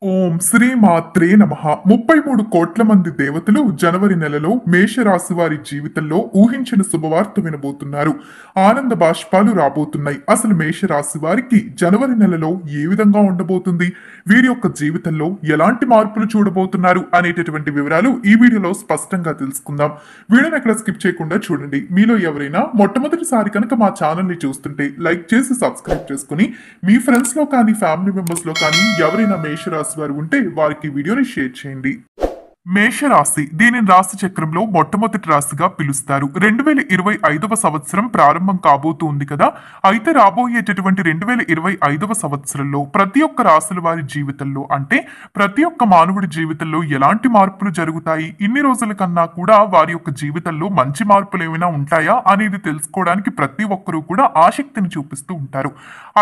ఓం శ్రీ మాత్రే నమః 33 కోట్ల మంది దేవతలు జనవరి నెలలో మేషరాశి వారి జీవితంలో ఊహించిన శుభవార్త వినబోతున్నారు. ఆనంద బాష్పాలు రాబోతున్నాయి. అసలు మేషరాశి వారికి జనవరి నెలలో ఏ విధంగా ఉండబోతుంది, వీరి యొక్క జీవితంలో ఎలాంటి మార్పులు చూడబోతున్నారు అనేటటువంటి వివరాలు ఈ వీడియోలో స్పష్టంగా తెలుసుకుందాం. వీడియోని ఎక్కడ స్కిప్ చేయకుండా చూడండి. మీలో ఎవరైనా మొట్టమొదటిసారి కనుక మా ఛానల్ ని చూస్తుంటే లైక్ చేసి సబ్స్క్రైబ్ చేసుకుని మీ ఫ్రెండ్స్ లో కానీ ఫ్యామిలీ మెంబర్స్ లో కానీ ఎవరైనా మేషరాశి వారు ఉంటే వారికి వీడియోని షేర్ చేయండి. మేషరాశి దీనిని రాశి చక్రంలో మొట్టమొదటి రాశిగా పిలుస్తారు. 2025వ సంవత్సరం ప్రారంభం కాబోతూ ఉంది కదా. అయితే రాబోయేటటువంటి 2025వ సంవత్సరంలో ప్రతి ఒక్క రాశుల వారి జీవితంలో, అంటే ప్రతి ఒక్క మానవుడి జీవితంలో ఎలాంటి మార్పులు జరుగుతాయి, ఇన్ని రోజుల కన్నా కూడా వారి యొక్క జీవితంలో మంచి మార్పులు ఏమైనా ఉంటాయా అనేది తెలుసుకోవడానికి ప్రతి ఒక్కరూ కూడా ఆసక్తిని చూపిస్తూ ఉంటారు.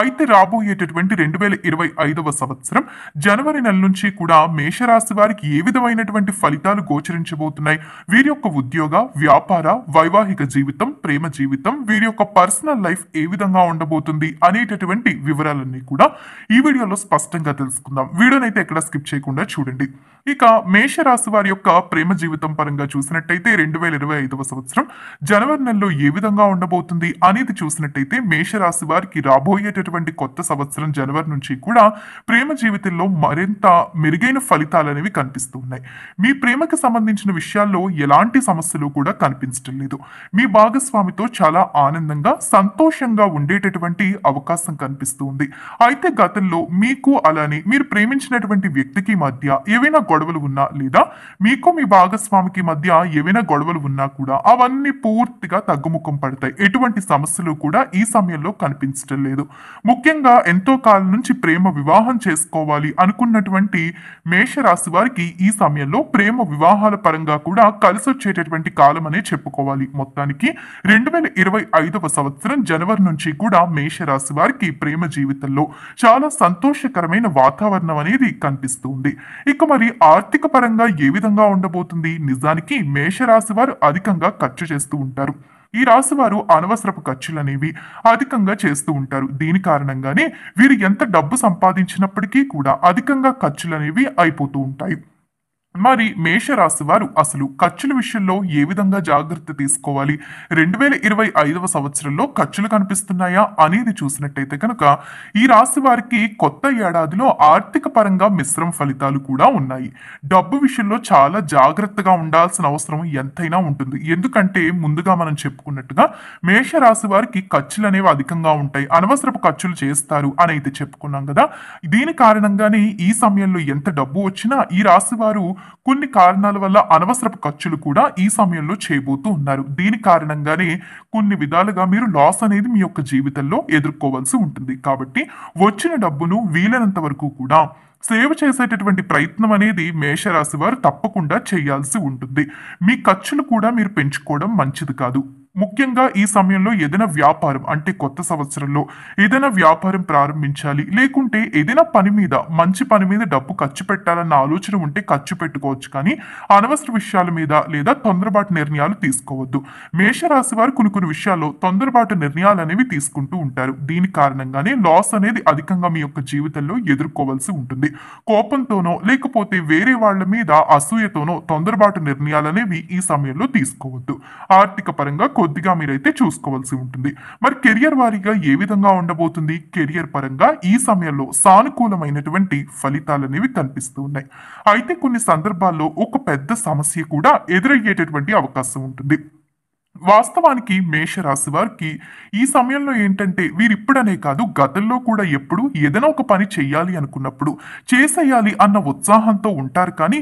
అయితే రాబోయేటటువంటి 2025వ సంవత్సరం జనవరి నెల నుంచి కూడా మేషరాశి వారికి ఏ విధమైనటువంటి ఫలితాలు గోచరించబోతున్నాయి, వీరి యొక్క ఉద్యోగ, వ్యాపార, వైవాహిక జీవితం, ప్రేమ జీవితం, వీరి యొక్క పర్సనల్ లైఫ్ ఏ విధంగా ఉండబోతుంది అనేటటువంటి వివరాలన్నీ కూడా ఈ వీడియోలో స్పష్టంగా తెలుసుకుందాం. వీడియోనైతే ఎక్కడ స్కిప్ చేయకుండా చూడండి. ఇక మేషరాశి వారి యొక్క ప్రేమ జీవితం పరంగా చూసినట్టయితే 2025వ సంవత్సరం జనవరి నెలలో ఏ విధంగా ఉండబోతుంది అనేది చూసినట్టయితే మేషరాశి వారికి రాబోయేటటువంటి కొత్త సంవత్సరం జనవరి నుంచి కూడా ప్రేమ జీవితంలో మరింత మెరుగైన ఫలితాలు అనేవి కనిపిస్తూ ఉన్నాయి. మీ ప్రేమకు సంబంధించిన విషయాల్లో ఎలాంటి సమస్యలు కూడా కనిపించడం లేదు. మీ భాగస్వామితో చాలా ఆనందంగా, సంతోషంగా ఉండేటటువంటి అవకాశం కనిపిస్తూ ఉంది. అయితే గతంలో మీకు అలానే మీరు ప్రేమించినటువంటి వ్యక్తికి మధ్య ఏవైనా గొడవలు ఉన్నా, లేదా మీకు మీ భాగస్వామికి మధ్య ఏవైనా గొడవలు ఉన్నా కూడా అవన్నీ పూర్తిగా తగ్గుముఖం పడతాయి. ఎటువంటి సమస్యలు కూడా ఈ సమయంలో కనిపించడం లేదు. ముఖ్యంగా ఎంతో కాలం నుంచి ప్రేమ వివాహం చేసుకోవాలి అనుకున్నటువంటి మేషరాశి వారికి ఈ సమయంలో ప్రేమ వివాహాల పరంగా కూడా కలిసి వచ్చేటటువంటి కాలం అనే చెప్పుకోవాలి. మొత్తానికి 2025వ సంవత్సరం జనవరి నుంచి కూడా మేషరాశి వారికి ప్రేమ జీవితంలో చాలా సంతోషకరమైన వాతావరణం అనేది కనిపిస్తుంది. ఇక మరి ఆర్థిక పరంగా ఏ విధంగా ఉండబోతుంది? నిజానికి మేషరాశి వారు అధికంగా ఖర్చు చేస్తూ ఉంటారు. ఈ రాశి వారు అనవసరపు ఖర్చులు అనేవి అధికంగా చేస్తూ ఉంటారు. దీని కారణంగానే వీరు ఎంత డబ్బు సంపాదించినప్పటికీ కూడా అధికంగా ఖర్చులు అనేవి అయిపోతూ ఉంటాయి. మరి మేషరాశి వారు అసలు ఖర్చుల విషయంలో ఏ విధంగా జాగ్రత్త తీసుకోవాలి, 2025వ సంవత్సరంలో ఖర్చులు కనిపిస్తున్నాయా అనేది చూసినట్టయితే కనుక ఈ రాశి వారికి కొత్త ఏడాదిలో ఆర్థిక పరంగా మిశ్రమ ఫలితాలు కూడా ఉన్నాయి. డబ్బు విషయంలో చాలా జాగ్రత్తగా ఉండాల్సిన అవసరం ఎంతైనా ఉంటుంది. ఎందుకంటే ముందుగా మనం చెప్పుకున్నట్టుగా మేషరాశి వారికి ఖర్చులు అనేవి అధికంగా ఉంటాయి. అనవసరపు ఖర్చులు చేస్తారు అని అయితే చెప్పుకున్నాం కదా. దీని కారణంగానే ఈ సమయంలో ఎంత డబ్బు వచ్చినా ఈ రాశి వారు కొన్ని కారణాల వల్ల అనవసరపు ఖర్చులు కూడా ఈ సమయంలో చేయబోతూ ఉన్నారు. దీని కారణంగానే కొన్ని విధాలుగా మీరు లాస్ అనేది మీ యొక్క జీవితంలో ఎదుర్కోవాల్సి ఉంటుంది. కాబట్టి వచ్చిన డబ్బును వీలైనంత వరకు కూడా సేవ్ చేసేటటువంటి ప్రయత్నం అనేది మేషరాశి వారు తప్పకుండా చేయాల్సి ఉంటుంది. మీ ఖర్చులు కూడా మీరు పెంచుకోవడం మంచిది కాదు. ముఖ్యంగా ఈ సమయంలో ఏదైనా వ్యాపారం, అంటే కొత్త సంవత్సరంలో ఏదైనా వ్యాపారం ప్రారంభించాలి, లేకుంటే ఏదైనా పని మీద, మంచి పని మీద డబ్బు ఖర్చు పెట్టాలన్న ఆలోచన ఉంటే ఖర్చు పెట్టుకోవచ్చు. కానీ అనవసర విషయాల మీద లేదా తొందరపాటు నిర్ణయాలు తీసుకోవద్దు. మేషరాశి వారు కొన్ని విషయాల్లో తొందరపాటు నిర్ణయాలు అనేవి తీసుకుంటూ ఉంటారు. దీని కారణంగానే లాస్ అనేది అధికంగా మీ యొక్క జీవితంలో ఎదుర్కోవాల్సి ఉంటుంది. కోపంతోనో లేకపోతే వేరే వాళ్ళ మీద అసూయతోనో తొందరపాటు నిర్ణయాలు అనేవి ఈ సమయంలో తీసుకోవద్దు. ఆర్థిక పరంగా కొద్దిగా మీరైతే చూసుకోవాల్సి ఉంటుంది. మరి కెరియర్ వారీగా ఏ విధంగా ఉండబోతుంది? కెరియర్ పరంగా ఈ సమయంలో సానుకూలమైనటువంటి ఫలితాలు అనేవి కనిపిస్తూ ఉన్నాయి. అయితే కొన్ని సందర్భాల్లో ఒక పెద్ద సమస్య కూడా ఎదురయ్యేటటువంటి అవకాశం ఉంటుంది. వాస్తవానికి మేషరాశి వారికి ఈ సమయంలో ఏంటంటే వీరిప్పుడనే కాదు, గతంలో కూడా ఎప్పుడు ఏదైనా ఒక పని చెయ్యాలి అనుకున్నప్పుడు చేసేయాలి అన్న ఉత్సాహంతో ఉంటారు. కానీ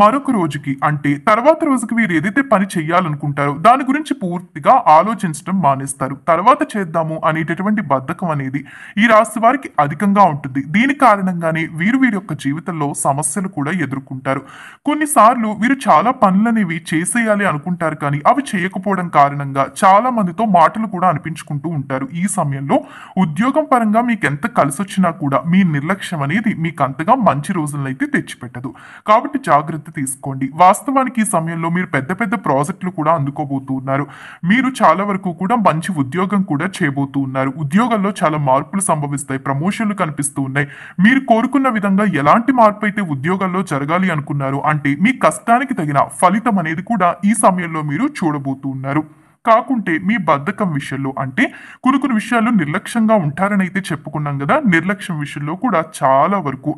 మరొక రోజుకి, అంటే తర్వాత రోజుకి వీరు ఏదైతే పని చెయ్యాలనుకుంటారో దాని గురించి పూర్తిగా ఆలోచించడం మానేస్తారు. తర్వాత చేద్దాము అనేటటువంటి బద్ధకం అనేది ఈ రాశి వారికి అధికంగా ఉంటుంది. దీని కారణంగానే వీరి యొక్క జీవితంలో సమస్యలు కూడా ఎదుర్కొంటారు. కొన్నిసార్లు వీరు చాలా పనులనేవి చేసేయాలి అనుకుంటారు, కానీ అవి చేయకపోవడం కారణంగా చాలా మందితో మాటలు కూడా అనిపించుకుంటూ ఉంటారు. ఈ సమయంలో ఉద్యోగం పరంగా మీకు ఎంత కలిసొచ్చినా కూడా మీ నిర్లక్ష్యం అనేది మీకు అంతగా మంచి రోజులనైతే తెచ్చిపెట్టదు. కాబట్టి జాగ్రత్త తీసుకోండి. వాస్తవానికి ఈ సమయంలో మీరు పెద్ద పెద్ద ప్రాజెక్టులు కూడా అందుకోబోతూ ఉన్నారు. మీరు చాలా వరకు కూడా మంచి ఉద్యోగం కూడా చేయబోతూ ఉన్నారు. ఉద్యోగంలో చాలా మార్పులు సంభవిస్తాయి. ప్రమోషన్లు కనిపిస్తూ ఉన్నాయి. మీరు కోరుకున్న విధంగా ఎలాంటి మార్పు అయితే ఉద్యోగంలో జరగాలి అనుకున్నారు అంటే మీ కష్టానికి తగిన ఫలితం అనేది కూడా ఈ సమయంలో మీరు చూడబోతూ ఉన్నారు. కాకుంటే మీ బద్ధకం విషయంలో అంటే కొన్ని విషయాలు నిర్లక్ష్యంగా ఉంటారని అయితే చెప్పుకున్నాం కదా, నిర్లక్ష్యం విషయంలో కూడా చాలా వరకు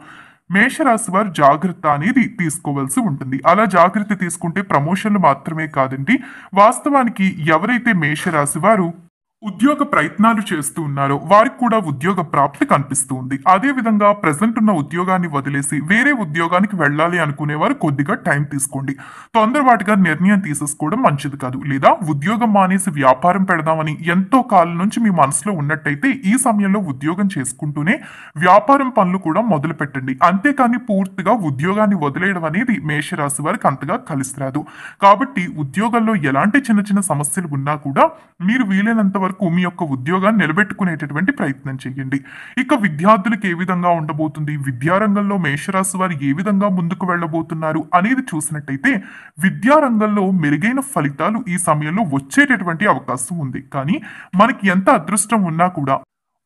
మేషరాశి వారు జాగ్రత్త అనేది తీసుకోవాల్సి ఉంటుంది. అలా జాగ్రత్త తీసుకుంటే ప్రమోషన్లు మాత్రమే కాదండి, వాస్తవానికి ఎవరైతే మేషరాశి వారు ఉద్యోగ ప్రయత్నాలు చేస్తూ ఉన్నారో వారికి కూడా ఉద్యోగ ప్రాప్తి కనిపిస్తూ ఉంది. అదే విధంగా ప్రజెంట్ ఉన్న ఉద్యోగాన్ని వదిలేసి వేరే ఉద్యోగానికి వెళ్ళాలి అనుకునేవారు కొద్దిగా టైం తీసుకోండి. తొందరపాటుగా నిర్ణయం తీసేసుకోవడం మంచిది కాదు. లేదా ఉద్యోగం మానేసి వ్యాపారం పెడదామని ఎంతో కాలం నుంచి మీ మనసులో ఉన్నట్టయితే ఈ సమయంలో ఉద్యోగం చేసుకుంటూనే వ్యాపారం పనులు కూడా మొదలు పెట్టండి. అంతేకాని పూర్తిగా ఉద్యోగాన్ని వదిలేయడం అనేది మేషరాశి వారికి అంతగా కలిసి రాదు. కాబట్టి ఉద్యోగంలో ఎలాంటి చిన్న చిన్న సమస్యలు ఉన్నా కూడా మీరు వీలైనంత వరకు మీ యొక్క ఉద్యోగాన్ని నిలబెట్టుకునేటటువంటి ప్రయత్నం చేయండి. ఇక విద్యార్థులకు ఏ విధంగా ఉండబోతుంది, విద్యారంగంలో మేషరాశి వారు ఏ విధంగా ముందుకు వెళ్ళబోతున్నారు అనేది చూసినట్టయితే విద్యారంగంలో మెరుగైన ఫలితాలు ఈ సమయంలో వచ్చేటటువంటి అవకాశం ఉంది. కానీ మనకి ఎంత అదృష్టం ఉన్నా కూడా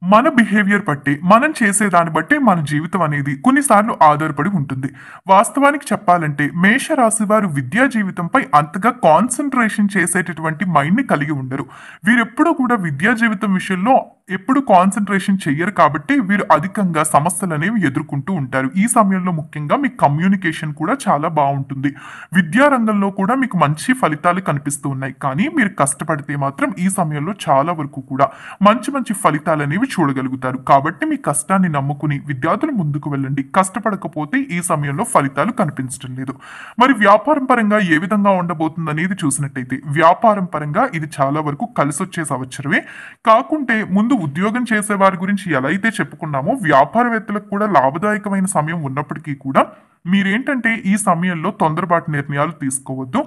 మన బిహేవియర్ బట్టి మనం చేసేదాన్ని బట్టి మన జీవితం అనేది కొన్నిసార్లు ఆధారపడి ఉంటుంది. వాస్తవానికి చెప్పాలంటే మేషరాశి వారు విద్యా జీవితంపై అంతగా కాన్సన్ట్రేషన్ చేసేటటువంటి మైండ్ని కలిగి ఉండరు. వీరెప్పుడూ కూడా విద్యా జీవితం విషయంలో ఎప్పుడు కాన్సన్ట్రేషన్ చెయ్యరు. కాబట్టి వీరు అధికంగా సమస్యలు అనేవి ఎదుర్కొంటూ ఉంటారు. ఈ సమయంలో ముఖ్యంగా మీ కమ్యూనికేషన్ కూడా చాలా బాగుంటుంది. విద్యారంగంలో కూడా మీకు మంచి ఫలితాలు కనిపిస్తూ ఉన్నాయి. కానీ మీరు కష్టపడితే మాత్రం ఈ సమయంలో చాలా వరకు కూడా మంచి ఫలితాలు అనేవి చూడగలుగుతారు. కాబట్టి మీ కష్టాన్ని నమ్ముకుని విద్యార్థులు ముందుకు వెళ్ళండి. కష్టపడకపోతే ఈ సమయంలో ఫలితాలు కనిపించడం లేదు. మరి వ్యాపారం పరంగా ఏ విధంగా ఉండబోతుంది అనేది చూసినట్టయితే వ్యాపారం పరంగా ఇది చాలా వరకు కలిసొచ్చే సంవత్సరమే. కాకుంటే ముందు ఉద్యోగం చేసే వారి గురించి ఎలా అయితే చెప్పుకున్నామో వ్యాపారవేత్తలకు కూడా లాభదాయకమైన సమయం ఉన్నప్పటికీ కూడా మీరేంటంటే ఈ సమయంలో తొందరపాటు నిర్ణయాలు తీసుకోవద్దు.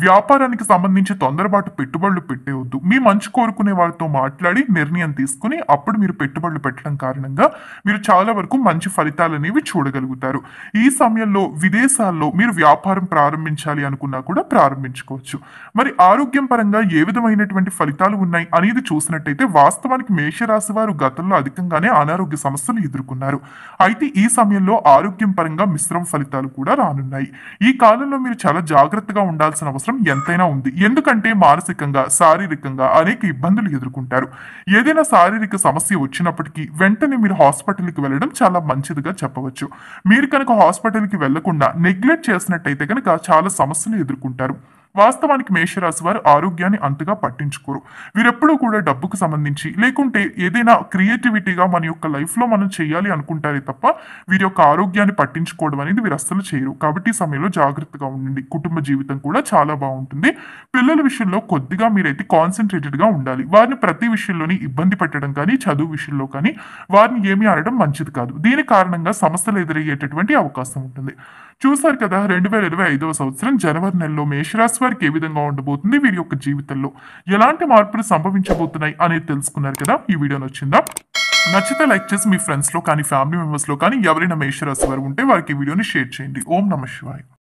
వ్యాపారానికి సంబంధించి తొందరపాటు పెట్టుబడులు పెట్టేవద్దు. మీ మంచి కోరుకునే వారితో మాట్లాడి నిర్ణయం తీసుకుని అప్పుడు మీరు పెట్టుబడులు పెట్టడం కారణంగా మీరు చాలా వరకు మంచి ఫలితాలు అనేవి చూడగలుగుతారు. ఈ సమయంలో విదేశాల్లో మీరు వ్యాపారం ప్రారంభించాలి అనుకున్నా కూడా ప్రారంభించుకోవచ్చు. మరి ఆరోగ్యం పరంగా ఏ విధమైనటువంటి ఫలితాలు ఉన్నాయి అనేది చూసినట్టయితే వాస్తవానికి మేషరాశి వారు గతంలో అధికంగానే అనారోగ్య సమస్యలు ఎదుర్కొన్నారు. అయితే ఈ సమయంలో ఆరోగ్యం పరంగా మిశ్రమ ఫలితాలు కూడా రానున్నాయి. ఈ కాలంలో మీరు చాలా జాగ్రత్తగా ఉండాల్సిన అవసరం ఎంతైనా ఉంది. ఎందుకంటే మానసికంగా శారీరకంగా అనేక ఇబ్బందులు ఎదుర్కొంటారు. ఏదైనా శారీరక సమస్య వచ్చినప్పటికీ వెంటనే మీరు హాస్పిటల్కి వెళ్ళడం చాలా మంచిదిగా చెప్పవచ్చు. మీరు కనుక హాస్పిటల్కి వెళ్లకుండా నెగ్లెక్ట్ చేసినట్టయితే కనుక చాలా సమస్యలు ఎదుర్కొంటారు. వాస్తవానికి మేషరాశి వారు ఆరోగ్యాన్ని అంతగా పట్టించుకోరు. వీరెప్పుడూ కూడా డబ్బుకు సంబంధించి లేకుంటే ఏదైనా క్రియేటివిటీగా మన యొక్క లైఫ్లో మనం చేయాలి అనుకుంటారే తప్ప వీరి యొక్క ఆరోగ్యాన్ని పట్టించుకోవడం అనేది వీరు అస్సలు చేయరు. కాబట్టి ఈ సమయంలో జాగ్రత్తగా ఉండండి. కుటుంబ జీవితం కూడా చాలా బాగుంటుంది. పిల్లల విషయంలో కొద్దిగా మీరైతే కాన్సన్ట్రేటెడ్గా ఉండాలి. వారిని ప్రతి విషయంలోని ఇబ్బంది పెట్టడం కానీ చదువు విషయంలో కానీ వారిని ఏమీ అనడం మంచిది కాదు. దీని కారణంగా సమస్యలు ఎదురయ్యేటటువంటి అవకాశం ఉంటుంది. చూసారు కదా 2025వ సంవత్సరం జనవరి నెలలో మేషరాశి వారికి ఏ విధంగా ఉండబోతుంది, వీరి యొక్క జీవితంలో ఎలాంటి మార్పులు సంభవించబోతున్నాయి అనేది తెలుసుకున్నారు కదా. ఈ వీడియో నచ్చితే లైక్ చేసి మీ ఫ్రెండ్స్ లో కానీ ఫ్యామిలీ మెంబర్స్ లో కానీ ఎవరైనా మేషరాశి వారు ఉంటే వారికి ఈ వీడియోని షేర్ చేయండి. ఓం నమః శివాయ.